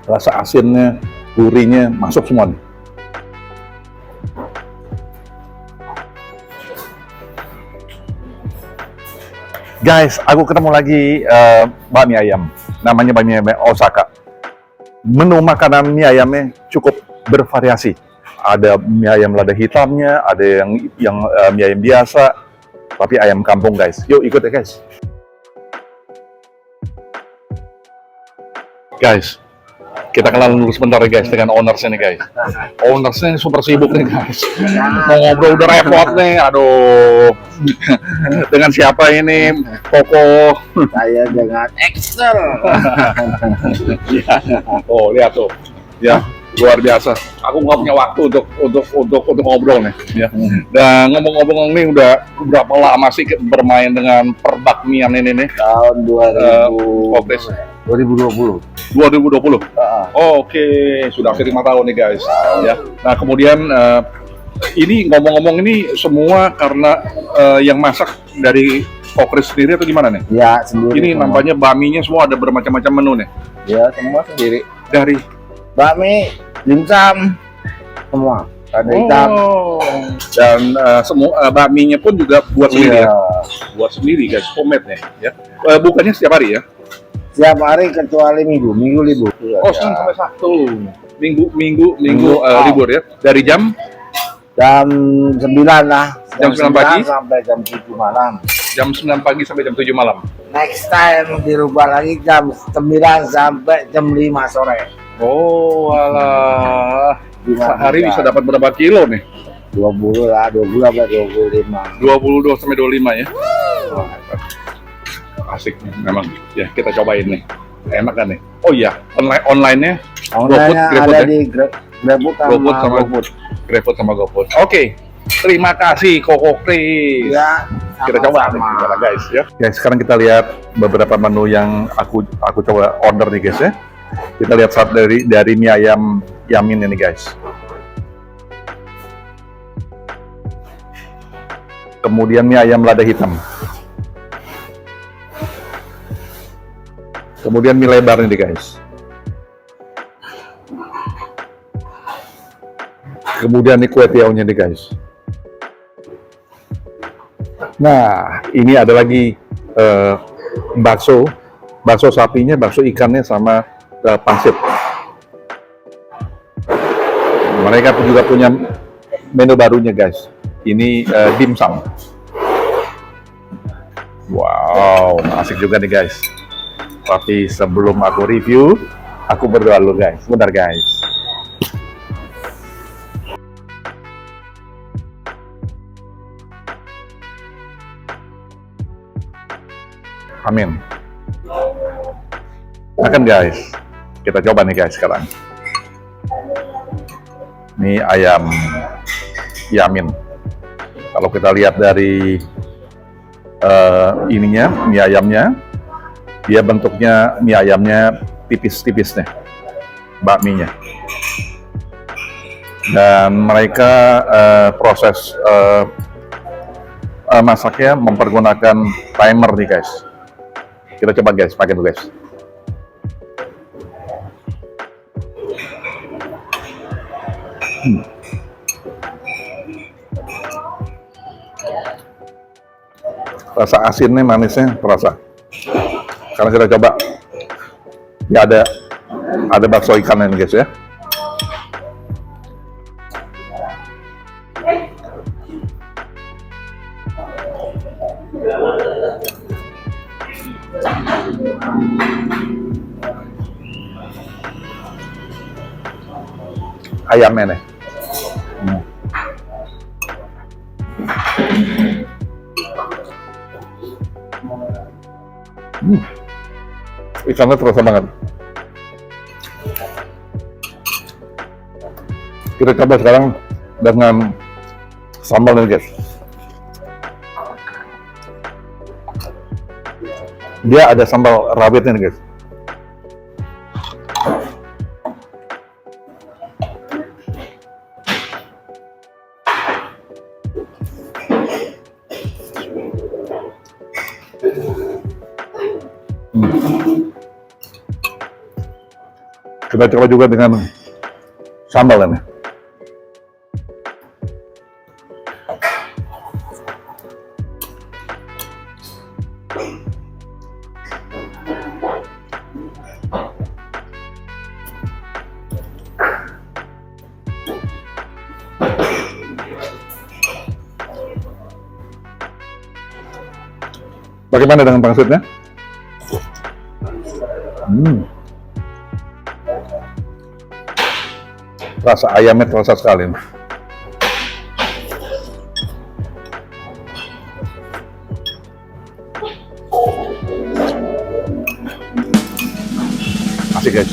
Rasa asinnya, gurihnya masuk semua nih. Guys, aku ketemu lagi bakmi ayam. Namanya bakmi ayam Osaka. Menu makanan mie ayamnya cukup bervariasi. Ada mie ayam lada hitamnya, ada yang mie ayam biasa, tapi ayam kampung guys. Yuk ikut ya guys. Guys, kita kenalan dulu sebentar ya guys dengan ownersnya nih guys. Ownersnya super sibuk nih guys. Mau ngobrol udah repot nih, aduh. Dengan siapa ini? Koko. Saya dengan Excel. Ya. Oh lihat tuh, ya luar biasa. Aku nggak punya waktu untuk ngobrol nih. Ya. Dan ngomong-ngomong nih udah berapa lama sih bermain dengan perbakmian ini nih? Tahun 2020. 2020. Oke, sudah hampir 5 tahun nih guys. Ya. Nah kemudian ini ngomong-ngomong ini semua karena yang masak dari Kokris sendiri atau gimana nih? Ya, sendiri. Ini semua. nampaknya bakminya semua ada bermacam-macam menu nih. Ya, semua sendiri. Dari Bakmi, dimsum, semua. Ada hitam. Dan semua bakminya pun juga buat sendiri Iya. ya? Buat sendiri guys, homemade nih ya. Bukannya setiap hari ya? Setiap hari kecuali minggu libur. Oh, Senin sampai Sabtu. Minggu Oh. libur ya. Dari jam Jam 9 lah. Jam 9 pagi? Sampai jam 7 malam. jam 9 pagi sampai jam 7 malam. Next time dirubah lagi jam 9 sampai jam 5 sore. Oh, alah. Sehari bisa dapat berapa kilo nih? 20 lah, 20 sampai 25. 22 sampai 25 ya. Oh, asik nih, memang. Ya, kita cobain nih. Enak kan nih? Oh iya, online-nya Online-nya GrabFood ada ya? di GrabFood sama GoFood. GrabFood sama GoFood. Oke. Terima kasih Koko Kris. Ya, Kita coba nih, gimana, guys ya. Guys, sekarang kita lihat beberapa menu yang aku coba order nih guys ya. Kita lihat saat dari mie ayam Yamin ini guys. Kemudian mie ayam lada hitam. Kemudian mie lebar nih guys. Kemudian ini kue tiaunya nih guys. Nah, ini ada lagi bakso sapinya, bakso ikannya sama pangsit. Mereka juga punya menu barunya guys. Ini dimsum. Wow, asik juga nih guys. Tapi sebelum aku review, aku berdoa dulu guys. Bentar guys. Amin. Makan guys. Kita coba nih guys sekarang. Ini ayam Yamin. Kalau kita lihat dari ininya, mie ayamnya, dia bentuknya mie ayamnya tipis-tipis nih, bakminya. Dan mereka proses masaknya mempergunakan timer nih guys. Kita coba guys, pakai dulu guys. Rasa asinnya, manisnya terasa. Karena kita coba, ya ada bakso ikannya nih guys ya. Ayamnya nih. Ikannya terasa banget. Kita coba sekarang dengan sambal nih guys. Dia ada sambal rawitnya nih guys. Kita coba juga dengan sambal ini. Bagaimana dengan pangsitnya? Rasa ayamnya terasa sekali. Asik guys.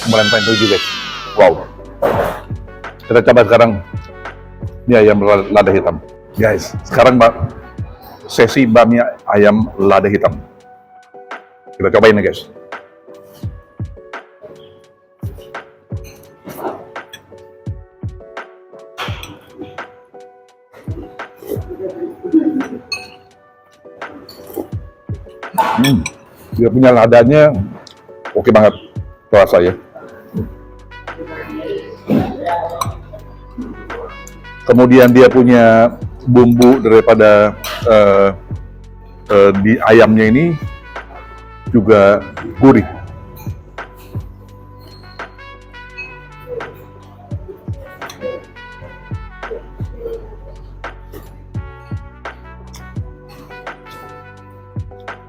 Valentine 7 guys. Wow. Kita coba sekarang ini ayam lada hitam. Guys, sekarang sesi bami ayam lada hitam. Kita cobain nih guys. Dia punya ladanya oke banget rasa ya. Kemudian dia punya bumbu daripada di ayamnya ini juga gurih.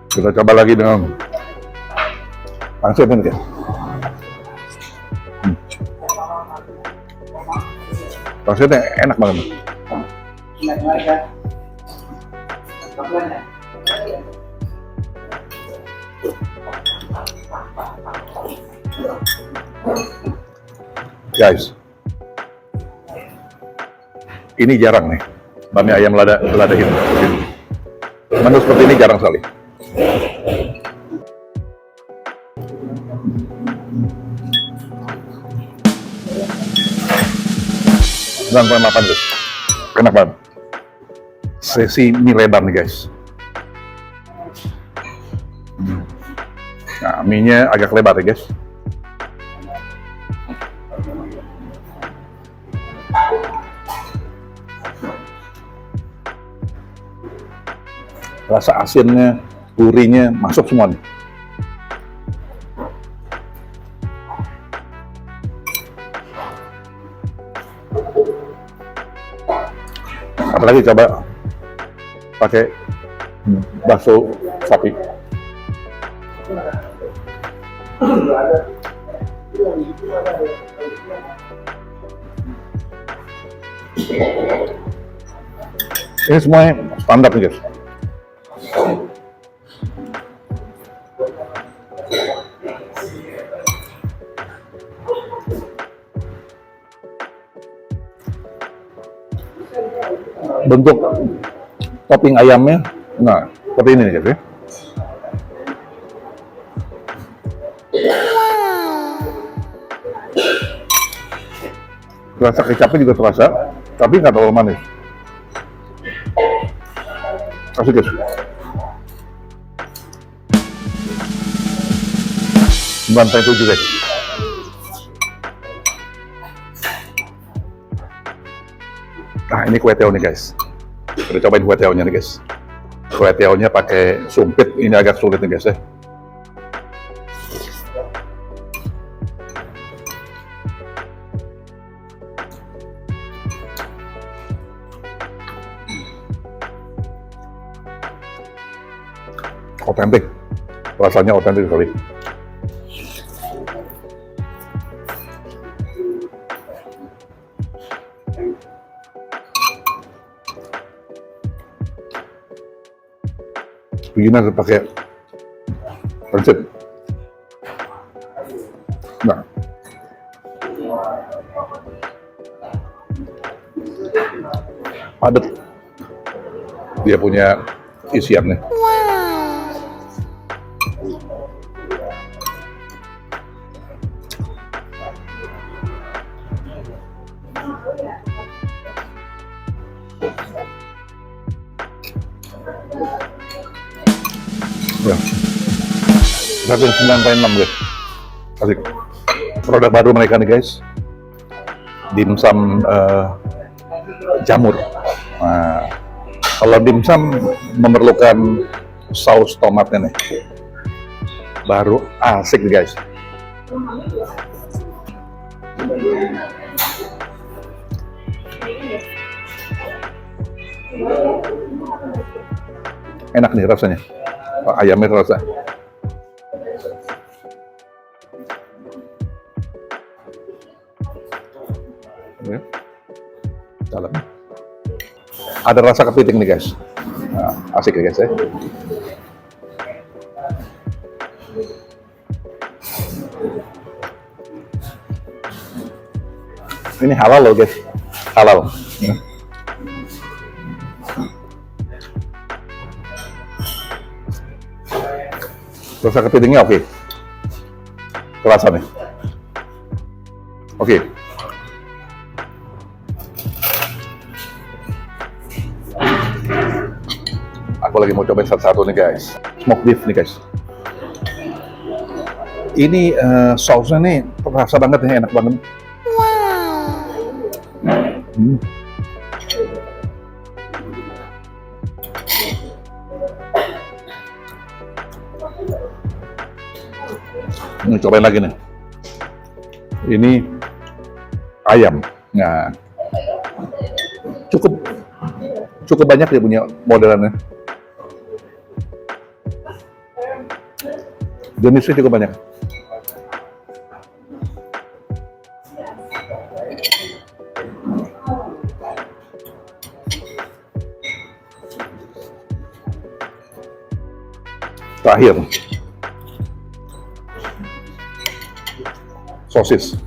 Kita coba lagi dengan pangsit ini guys. Pangsitnya enak banget. Guys, ini jarang nih bami ayam lada hitam. Menu seperti ini jarang sekali. Dan makan guys, enak banget. Sesi mie lebar nih guys. Nah, mie-nya agak lebar ya guys. Rasa asinnya, gurihnya masuk semua nih. Apalagi coba pakai bakso sapi. Ini semuanya standar nih guys. Bentuk topping ayamnya, nah seperti ini nih guys ya. Rasa kecapnya juga terasa, tapi nggak terlalu manis. Asik guys. Valentine 7 guys. Nah ini kue teo nih guys. Kita cobain kue teo nya nih guys. Kue teo nya pakai sumpit, ini agak sulit nih guys ya. Otentik, rasanya otentik sekali. Begini pakai pancit. Nah, padat. Dia punya isiannya. 109,6 guys. Asik. Produk baru mereka nih guys. Dimsum jamur. Nah, kalau dimsum memerlukan saus tomatnya nih. Baru asik nih guys. Enak nih rasanya. Ayamnya terasa. Ya. Dalam. Ada rasa kepiting nih guys. Nah, asik ya guys ya. Ini halal loh guys. Halal. Ya. Rasa kepitingnya oke. Terasa nih. Oke. Aku lagi mau cobain satu-satu nih guys. Smoke beef nih guys. Ini sausnya nih terasa banget nih, enak banget. Hmm. Ini cobain lagi nih. Ini ayam. Nah, cukup banyak dia punya modelannya. Jenisnya cukup banyak. Terakhir, sosis.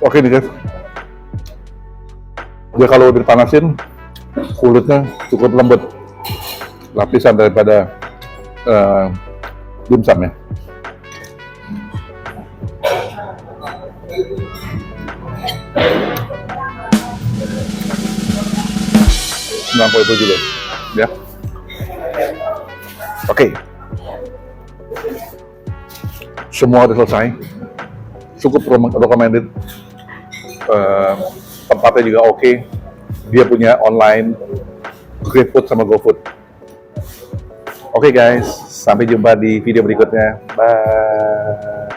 Oke nih guys. Dia kalau dipanasin, kulitnya cukup lembut. Lapisan daripada dimsum ya. Itu juga ya. Oke. Semua udah selesai. Cukup recommended. Tempatnya juga oke. Dia punya online GrabFood sama GoFood. Oke guys, sampai jumpa di video berikutnya. Bye.